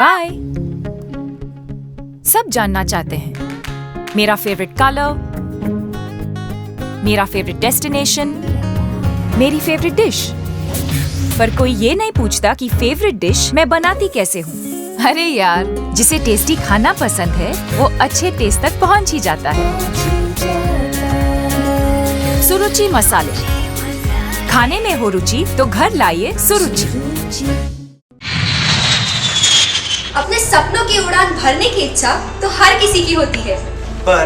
Bye. सब जानना चाहते हैं मेरा फेवरेट कलर, मेरा फेवरेट डेस्टिनेशन, मेरी फेवरेट डिश, पर कोई ये नहीं पूछता कि फेवरेट डिश मैं बनाती कैसे हूँ। अरे यार, जिसे टेस्टी खाना पसंद है वो अच्छे टेस्ट तक पहुँच ही जाता है। सुरुचि मसाले, खाने में हो रुचि तो घर लाइए सुरुचि। अपने सपनों की उड़ान भरने की इच्छा तो हर किसी की होती है, पर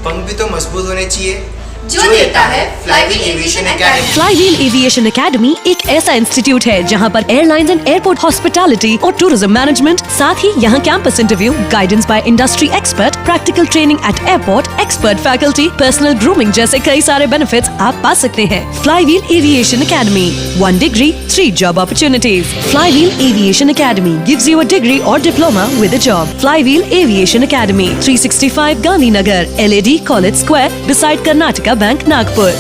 पंख भी तो मजबूत होने चाहिए जो देता है flywheel aviation academy. Flywheel aviation academy एक ऐसा इंस्टीट्यूट है जहां पर एयरलाइंस एंड एयरपोर्ट हॉस्पिटैलिटी और टूरिज्म मैनेजमेंट, साथ ही यहां campus interview, guidance by industry expert, practical training at airport, expert faculty, personal grooming जैसे कई सारे बेनिफिट्स आप पा सकते हैं। Flywheel aviation academy, 1 degree, 3 job opportunities. Flywheel Aviation Academy gives you a degree or diploma with a job. Flywheel Aviation Academy, 365 Gandhinagar, LAD College Square, beside Karnataka Bank, Nagpur.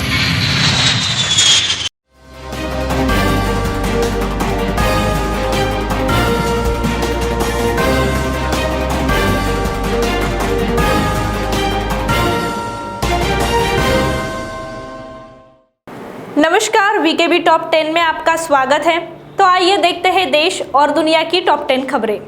नमस्कार, VKB top 10 में आपका स्वागत है। तो आइए देखते हैं देश और दुनिया की टॉप 10 खबरें।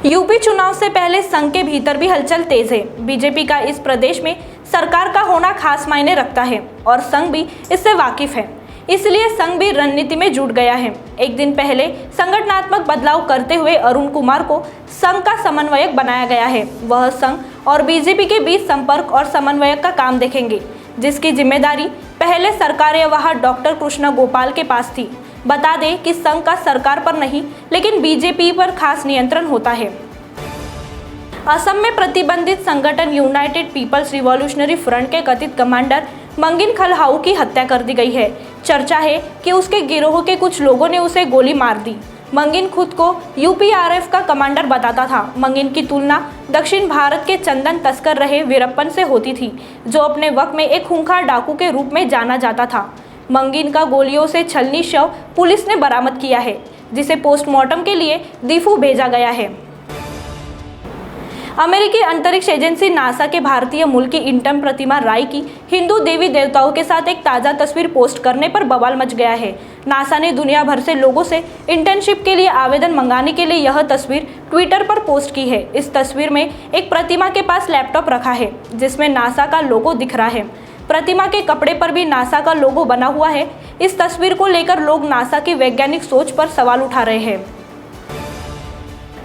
यूपी चुनाव से पहले संघ के भीतर भी हलचल तेज है। बीजेपी का इस प्रदेश में सरकार का होना खास मायने रखता है और संघ भी इससे वाकिफ है, इसलिए संघ भी रणनीति में जुट गया है। एक दिन पहले संगठनात्मक बदलाव करते हुए अरुण कुमार को संघ का समन्वयक बनाया गया है। वह संघ और बीजेपी के बीच संपर्क और समन्वयक का काम देखेंगे, जिसकी जिम्मेदारी पहले सरकार्यवाह डॉक्टर कृष्ण गोपाल के पास थी। बता दें कि संघ का सरकार पर नहीं लेकिन बीजेपी पर खास नियंत्रण होता है। असम में प्रतिबंधित संगठन यूनाइटेड पीपल्स रिवॉल्यूशनरी फ्रंट के कथित कमांडर मंगिन खलहाऊ की हत्या कर दी गई है। चर्चा है कि उसके गिरोह के कुछ लोगों ने उसे गोली मार दी। मंगिन खुद को यूपीआरएफ का कमांडर बताता था। मंगिन की तुलना दक्षिण भारत के चंदन तस्कर रहे वीरप्पन से होती थी, जो अपने वक्त में एक खूंखार डाकू के रूप में जाना जाता था। मंगिन का गोलियों से छलनी शव पुलिस ने बरामद किया है, जिसे पोस्टमार्टम के लिए दीफू भेजा गया है। अमेरिकी अंतरिक्ष एजेंसी नासा के भारतीय मूल की इंटम प्रतिमा राय की हिंदू देवी देवताओं के साथ एक ताज़ा तस्वीर पोस्ट करने पर बवाल मच गया है। नासा ने दुनिया भर से लोगों से इंटर्नशिप के लिए आवेदन मंगाने के लिए यह तस्वीर ट्विटर पर पोस्ट की है। इस तस्वीर में एक प्रतिमा के पास लैपटॉप रखा है, जिसमें नासा का लोगो दिख रहा है। प्रतिमा के कपड़े पर भी नासा का लोगो बना हुआ है। इस तस्वीर को लेकर लोग नासा की वैज्ञानिक सोच पर सवाल उठा रहे हैं।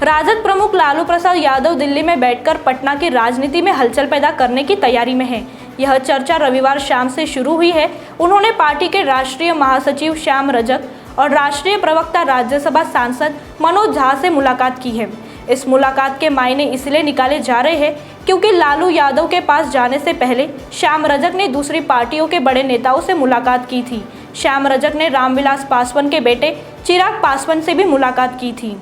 राजद प्रमुख लालू प्रसाद यादव दिल्ली में बैठकर पटना की राजनीति में हलचल पैदा करने की तैयारी में हैं। यह चर्चा रविवार शाम से शुरू हुई है। उन्होंने पार्टी के राष्ट्रीय महासचिव श्याम रजक और राष्ट्रीय प्रवक्ता राज्यसभा सांसद मनोज झा से मुलाकात की है। इस मुलाकात के मायने इसलिए निकाले जा रहे हैं क्योंकि लालू यादव के पास जाने से पहले श्याम रजक ने दूसरी पार्टियों के बड़े नेताओं से मुलाकात की थी। श्याम रजक ने रामविलास पासवान के बेटे चिराग पासवान से भी मुलाकात की थी।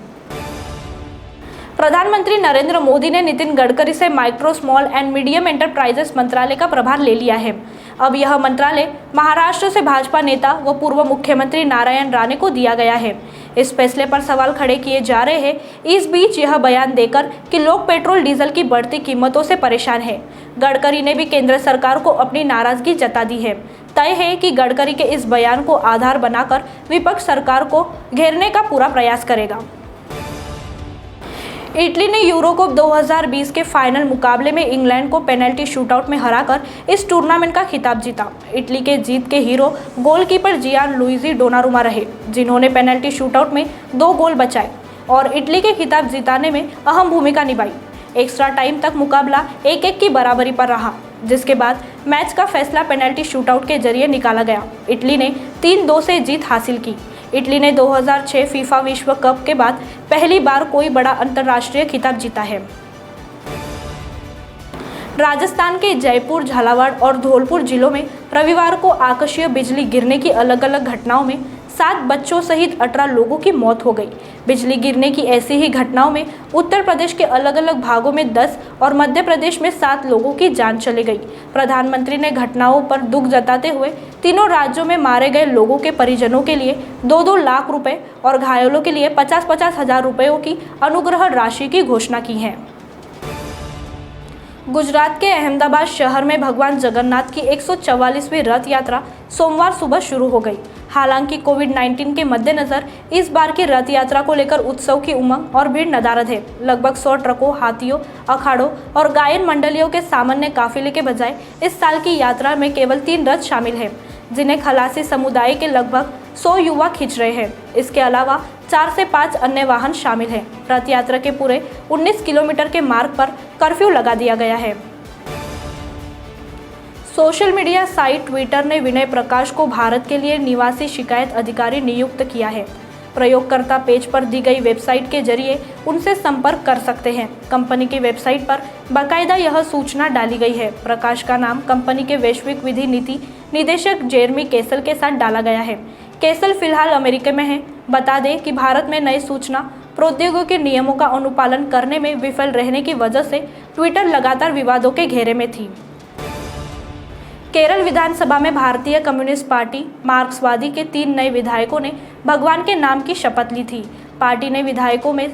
प्रधानमंत्री नरेंद्र मोदी ने नितिन गडकरी से micro, small and medium enterprises मंत्रालय का प्रभार ले लिया है। अब यह मंत्रालय महाराष्ट्र से भाजपा नेता व पूर्व मुख्यमंत्री नारायण राणे को दिया गया है। इस फैसले पर सवाल खड़े किए जा रहे हैं। इस बीच यह बयान देकर कि लोग पेट्रोल डीजल की बढ़ती कीमतों से परेशान हैं। गडकरी ने भी केंद्र सरकार को अपनी नाराजगी जता दी है। तय है कि गडकरी के इस बयान को आधार बनाकर विपक्ष सरकार को घेरने का पूरा प्रयास करेगा। इटली ने यूरो कप 2020 के फाइनल मुकाबले में इंग्लैंड को पेनल्टी शूटआउट में हराकर इस टूर्नामेंट का खिताब जीता। इटली के जीत के हीरो गोलकीपर जियान लुइजी डोनारुमा रहे, जिन्होंने पेनल्टी शूटआउट में 2 गोल बचाए और इटली के खिताब जिताने में अहम भूमिका निभाई। एक्स्ट्रा टाइम तक मुकाबला 1-1 की बराबरी पर रहा, जिसके बाद मैच का फैसला पेनल्टी शूटआउट के जरिए निकाला गया। इटली ने 3-2 से जीत हासिल की। इटली ने 2006 फीफा विश्व कप के बाद पहली बार कोई बड़ा अंतर्राष्ट्रीय खिताब जीता है। राजस्थान के जयपुर, झालावाड़ और धौलपुर जिलों में रविवार को आकाशीय बिजली गिरने की अलग अलग घटनाओं में 7 बच्चों सहित 18 लोगों की मौत हो गई। बिजली गिरने की ऐसी ही घटनाओं में उत्तर प्रदेश के अलग अलग भागों में 10 और मध्य प्रदेश में 7 लोगों की जान चली गई। प्रधानमंत्री ने घटनाओं पर दुख जताते हुए तीनों राज्यों में मारे गए लोगों के परिजनों के लिए 2-2 लाख रुपए और घायलों के लिए 50-50 हजार रुपयों की अनुग्रह राशि की घोषणा की है। गुजरात के अहमदाबाद शहर में भगवान जगन्नाथ की 144वीं रथ यात्रा सोमवार सुबह शुरू हो गई। हालांकि कोविड-19 के मद्देनजर इस बार की रथ यात्रा को लेकर उत्सव की उमंग और भीड़ नदारद है। लगभग 100 ट्रकों, हाथियों, अखाड़ों और गायन मंडलियों के सामान्य काफिले के बजाय इस साल की यात्रा में केवल 3 रथ शामिल हैं, जिन्हें खलासी समुदाय के लगभग 100 युवा खींच रहे हैं। इसके अलावा 4 से 5 अन्य वाहन शामिल हैं। रथ यात्रा के पूरे 19 किलोमीटर के मार्ग पर कर्फ्यू लगा दिया गया है। सोशल मीडिया साइट ट्विटर ने विनय प्रकाश को भारत के लिए निवासी शिकायत अधिकारी नियुक्त किया है। प्रयोगकर्ता पेज पर दी गई वेबसाइट के जरिए उनसे संपर्क कर सकते हैं। कंपनी की वेबसाइट पर बाकायदा यह सूचना डाली गई है। प्रकाश का नाम कंपनी के वैश्विक विधि नीति निदेशक जेरमी केसल के साथ डाला गया है। केसल फिलहाल अमेरिका में है। बता दें कि भारत में नई सूचना प्रौद्योगिकी के नियमों का अनुपालन करने में विफल रहने की वजह से ट्विटर लगातार विवादों के घेरे में थी। केरल विधानसभा में भारतीय कम्युनिस्ट पार्टी मार्क्सवादी के 3 नए विधायकों ने भगवान के नाम की शपथ ली थी। पार्टी ने विधायकों में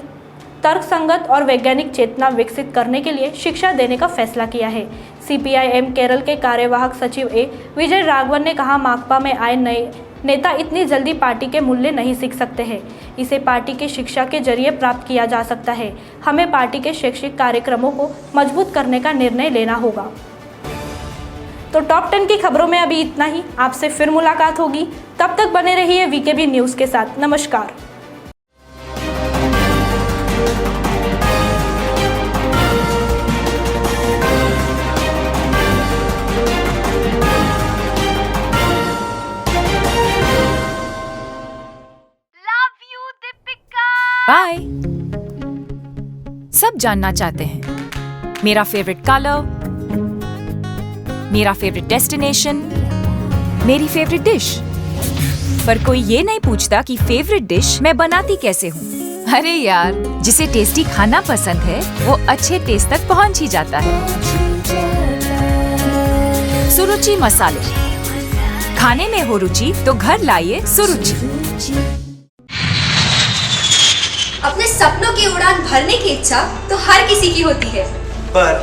तर्कसंगत और वैज्ञानिक चेतना विकसित करने के लिए शिक्षा देने का फैसला किया है। CPIM केरल के कार्यवाहक सचिव विजय राघवन ने कहा, माकपा में आए नए नेता इतनी जल्दी पार्टी के मूल्य नहीं सीख सकते हैं। इसे पार्टी की शिक्षा के जरिए प्राप्त किया जा सकता है। हमें पार्टी के शैक्षिक कार्यक्रमों को मजबूत करने का निर्णय लेना होगा। तो टॉप 10 की खबरों में अभी इतना ही। आपसे फिर मुलाकात होगी, तब तक बने रहिए VKB न्यूज़ के साथ। नमस्कार। बाय। सब जानना चाहते हैं मेरा फेवरेट कलर, मेरा फेवरेट डेस्टिनेशन, मेरी फेवरेट डिश, पर कोई ये नहीं पूछता कि फेवरेट डिश मैं बनाती कैसे हूँ। अरे यार, जिसे टेस्टी खाना पसंद है वो अच्छे टेस्ट तक पहुँच ही जाता है। सुरुचि मसाले, खाने में हो रुचि तो घर लाइए सुरुचि। अपने सपनों की उड़ान भरने की इच्छा तो हर किसी की होती है, पर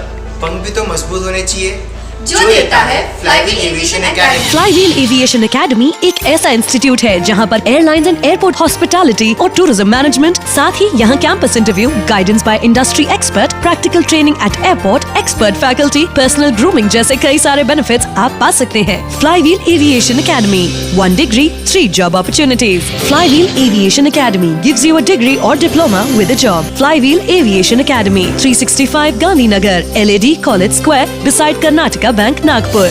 पंख भी तो मजबूत होने चाहिए जो देता है flywheel aviation academy. Flywheel aviation academy एक ऐसा इंस्टीट्यूट है जहां पर एयरलाइंस एंड एयरपोर्ट हॉस्पिटैलिटी और टूरिज्म मैनेजमेंट, साथ ही यहां campus interview, guidance by industry expert, practical training at airport, expert faculty, personal grooming जैसे कई सारे बेनिफिट्स आप पा सकते हैं। Flywheel aviation academy, 1 degree, 3 job opportunities. Flywheel Aviation Academy gives you a degree or diploma with a job. Flywheel Aviation Academy, 365 Gandhinagar, LAD College Square, beside Karnataka Bank, Nagpur.